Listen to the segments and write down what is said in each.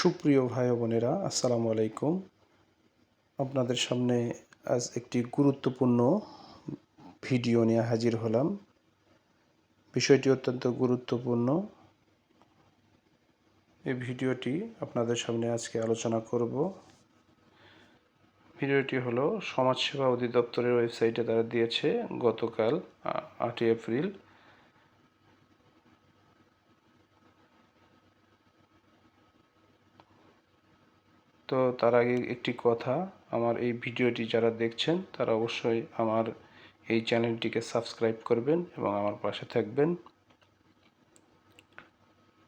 সুপ্রিয় ভাই বোনেরা, আসসালামু আলাইকুম। আপনাদের সামনে আজ একটি গুরুত্বপূর্ণ ভিডিও নিয়ে হাজির হলাম। বিষয়টি অত্যন্ত গুরুত্বপূর্ণ। এই ভিডিওটি আপনাদের সামনে আজকে আলোচনা করব। ভিডিওটি হলো সমাজসেবা অধিদপ্তরের ওয়েবসাইটে তারা দিয়েছে গতকাল 8 এপ্রিল। তো তার আগে একটি কথা, আমার এই ভিডিওটি যারা দেখছেন তারা অবশ্যই আমার এই চ্যানেলটিকে সাবস্ক্রাইব করবেন এবং আমার পাশে থাকবেন।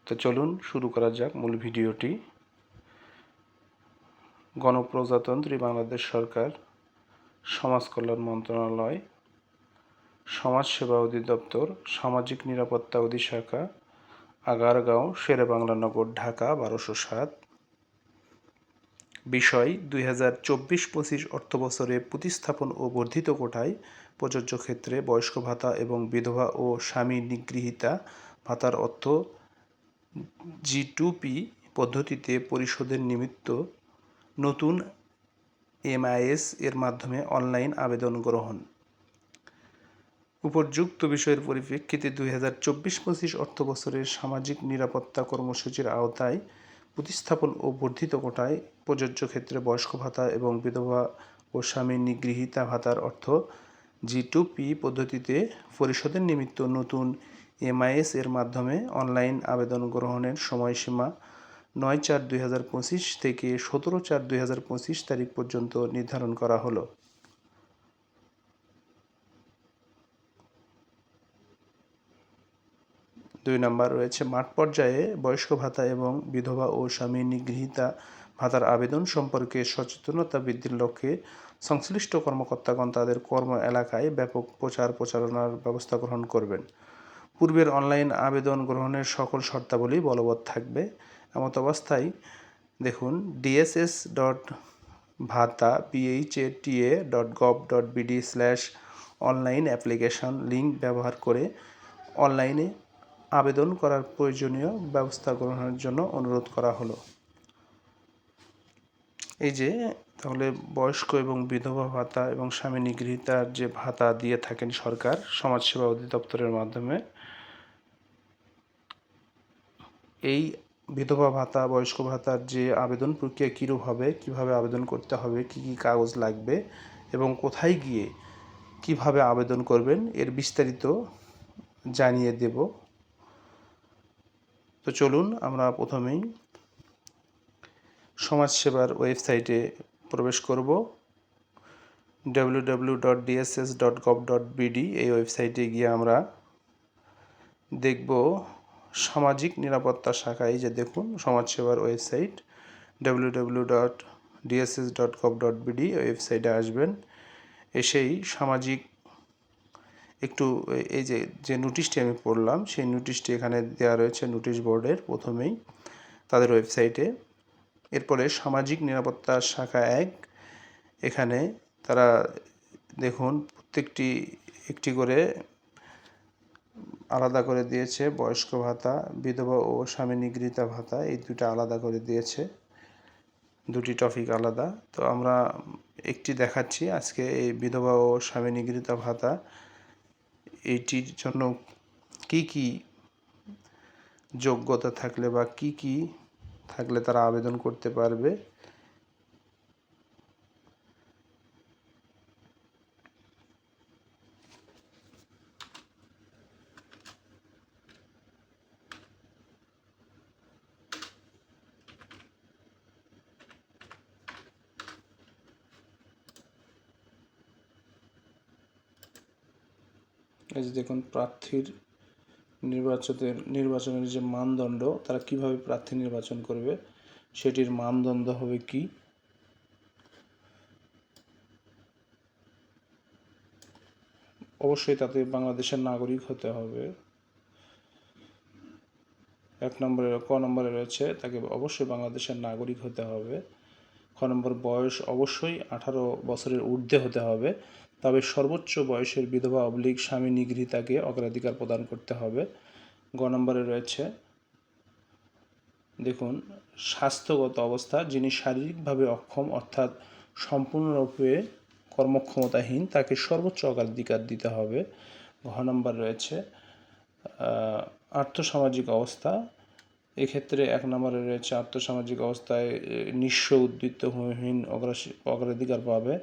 তো চলুন শুরু করা যাক মূল ভিডিওটি। গণপ্রজাতন্ত্রী বাংলাদেশ সরকার, সমাজ কল্যাণ মন্ত্রণালয়, সমাজসেবা অধিদপ্তর, সামাজিক নিরাপত্তা অধিশাখা, আগারগাঁও, শেরেবাংলা নগর, ঢাকা 1207। বিষয় 2024-25 অর্থবছরে প্রতিস্থাপন ও বর্ধিত কোটায় প্রযোজ্য ক্ষেত্রে বয়স্ক ভাতা এবং বিধবা ও স্বামী নিগৃহীতা ভাতার অর্থ G2P পদ্ধতিতে পরিশোধের নিমিত্ত নতুন MIS এর মাধ্যমে অনলাইন আবেদন গ্রহণ। উপর্যুক্ত বিষয়ের পরিপ্রেক্ষিতে 2024-25 অর্থবছরের সামাজিক নিরাপত্তা কর্মসূচির আওতায় প্রতিস্থাপন ও বর্ধিত কোটায় প্রযোজ্য ক্ষেত্রে বয়স্ক ভাতা এবং বিধবা ও স্বামী নিগৃহীতা ভাতার অর্থ G2P পদ্ধতিতে পরিশোধের নিমিত্ত নতুন MIS এর মাধ্যমে অনলাইন আবেদন গ্রহণের সময়সীমা 9/4/2025 থেকে 17/4/2025 তারিখ পর্যন্ত নির্ধারণ করা হলো। 2 নম্বর রয়েছে মাঠ পর্যায়ে বয়স্ক ভাতা এবং বিধবা ও স্বামী নিগৃহীতা ভাতার আবেদন সম্পর্কে সচেতনতা বৃদ্ধির লক্ষ্যে সংশ্লিষ্ট কর্মকর্তাগণ তাদের কর্ম এলাকায় ব্যাপক প্রচারণার ব্যবস্থা গ্রহণ করবেন। পূর্বের অনলাইন আবেদন গ্রহণের সকল শর্তাবলী বলবৎ থাকবে। এমত অবস্থায় দেখুন dss.bhata.gov.bd/online অ্যাপ্লিকেশন লিঙ্ক ব্যবহার করে অনলাইনে আবেদন করার প্রয়োজনীয় ব্যবস্থা গ্রহণের জন্য অনুরোধ করা হলো। এই যে তাহলে বয়স্ক এবং বিধবা ভাতা এবং স্বামী নিগৃহীতার যে ভাতা দিয়ে থাকেন সরকার সমাজসেবা অধিদপ্তরের মাধ্যমে, এই বিধবা ভাতা বয়স্ক ভাতার যে আবেদন প্রক্রিয়া কীরূপ হবে, কীভাবে আবেদন করতে হবে, কী কী কাগজ লাগবে এবং কোথায় গিয়ে কিভাবে আবেদন করবেন এর বিস্তারিত জানিয়ে দেব। তো চলুন আমরা প্রথমেই সমাজসেবার ওয়েবসাইটে প্রবেশ করব। www.dss.gov.bd এই ওয়েবসাইটে গিয়ে আমরা দেখব সামাজিক নিরাপত্তা শাখায়, যে দেখুন সমাজসেবার ওয়েবসাইট www.dss.gov.bd ওয়েবসাইটে আসবেন। এসেই সামাজিক একটু এই যে নোটিশটি আমি পড়লাম সেই নোটিশটি এখানে দেওয়া রয়েছে নোটিশ বোর্ডের প্রথমেই তাদের ওয়েবসাইটে। এরপরে সামাজিক নিরাপত্তা শাখা 1, এখানে তারা দেখুন প্রত্যেকটি একটি করে আলাদা করে দিয়েছে। বয়স্ক ভাতা, বিধবা ও স্বামী নিগৃহীতা ভাতা এই দুটো আলাদা করে দিয়েছে, দুটি টপিক আলাদা। তো আমরা একটি দেখাচ্ছি আজকে। এই বিধবা ও স্বামী নিগৃহীতা ভাতা এইটির জন্য কি কি যোগ্যতা থাকলে বা কি কি থাকলে তারা আবেদন করতে পারবে। এই যে দেখুন প্রার্থীর নির্বাচনের যে মানদণ্ড, তারা কিভাবে প্রার্থী নির্বাচন করবে সেটির মানদণ্ড হবে কি। অবশ্যই তাতে বাংলাদেশের নাগরিক হতে হবে। 1 নম্বরে ক নম্বরে রয়েছে তাকে অবশ্যই বাংলাদেশের নাগরিক হতে হবে। খ নম্বর বয়স অবশ্যই 18 বছরের ঊর্ধ্বে হতে হবে, তবে সর্বোচ্চ বয়সের বিধবা স্বামী নিগৃহীতাকে অগ্রাধিকার প্রদান করতে হবে। গ নম্বরে রয়েছে দেখুন স্বাস্থ্যগত অবস্থা, যিনি শারীরিকভাবে অক্ষম অর্থাৎ সম্পূর্ণরূপে কর্মক্ষমতাহীন, তাকে সর্বোচ্চ অগ্রাধিকার দিতে হবে। ঘ নম্বর রয়েছে আর্থসামাজিক অবস্থা। এক্ষেত্রে 1 নম্বরে রয়েছে আর্থসামাজিক অবস্থায় নিঃস্ব, উদ্বৃত্ত, ভূমিহীন অগ্রাধিকার পাবে।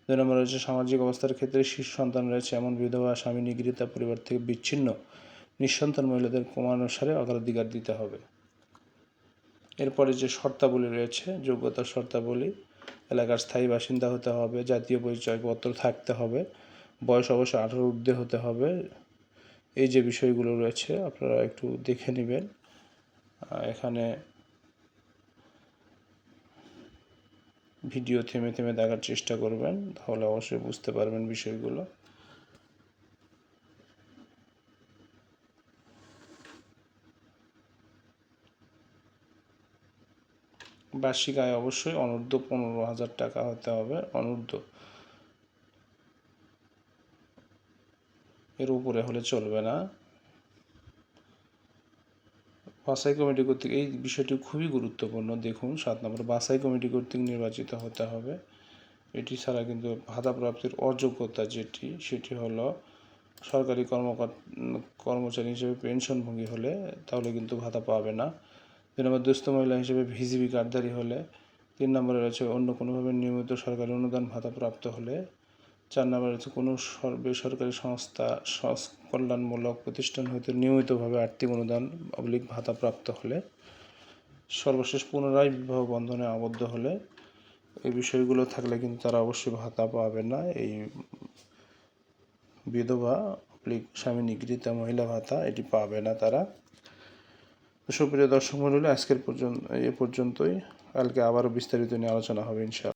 2 নম্বরে রয়েছে সামাজিক অবস্থার ক্ষেত্রে শিশু সন্তান রয়েছে এমন বিধবা, স্বামী নিগৃহীত, পরিবার থেকে বিচ্ছিন্ন নিঃসন্তান মহিলাদের ক্রমানুসারে অগ্রাধিকার দিতে হবে। এরপরে যে শর্তাবলী রয়েছে, যোগ্যতার শর্তাবলী, এলাকার স্থায়ী বাসিন্দা হতে হবে, জাতীয় পরিচয়পত্র থাকতে হবে, বয়স অবশ্যই 18 ঊর্ধ্বে হতে হবে। এই যে বিষয়গুলো রয়েছে আপনারা একটু দেখে নেবেন। এখানে ভিডিও থেমে থেমে দেখার চেষ্টা করবেন, তাহলে অবশ্যই বুঝতে পারবেন বিষয়গুলো। বার্ষিক আয় অবশ্যই অনূর্ধ্ব 15,000 টাকা হতে হবে, অনূর্ধ্ব, এর উপরে হলে চলবে না। বাছাই কমিটি কর্তৃক, এই বিষয়টি খুবই গুরুত্বপূর্ণ, দেখুন 7 নম্বর, বাছাই কমিটি কর্তৃক নির্বাচিত হতে হবে। এটি ছাড়া কিন্তু ভাতা প্রাপ্তির অযোগ্যতা যেটি, সেটি হলো সরকারি কর্মচারী হিসেবে পেনশনভোগী হলে তাহলে কিন্তু ভাতা পাবে না। 2 নম্বর, দুস্থ মহিলা হিসেবে ভিজিবি কার্ডধারী হলে। 3 নম্বরে রয়েছে অন্য কোনোভাবে নিয়মিত সরকারি অনুদান ভাতা প্রাপ্ত হলে। 4 নম্বরে রয়েছে কোনো বেসরকারি সংস্থা, কল্যাণমূলক প্রতিষ্ঠান হইতে নিয়মিতভাবে আর্থিক অনুদান ভাতা প্রাপ্ত হলে। সর্বশেষ, পুনরায় বিবাহ বন্ধনে আবদ্ধ হলে। এই বিষয়গুলো থাকলে কিন্তু তারা অবশ্যই ভাতা পাবে না, এই বিধবা স্বামী নিগৃহীতা মহিলা ভাতা এটি পাবে না তারা। সুপ্রিয় দর্শক মণ্ডলী, আজকের এ পর্যন্তই। কালকে আবারও বিস্তারিত নিয়ে আলোচনা হবে ইনশাআল্লাহ।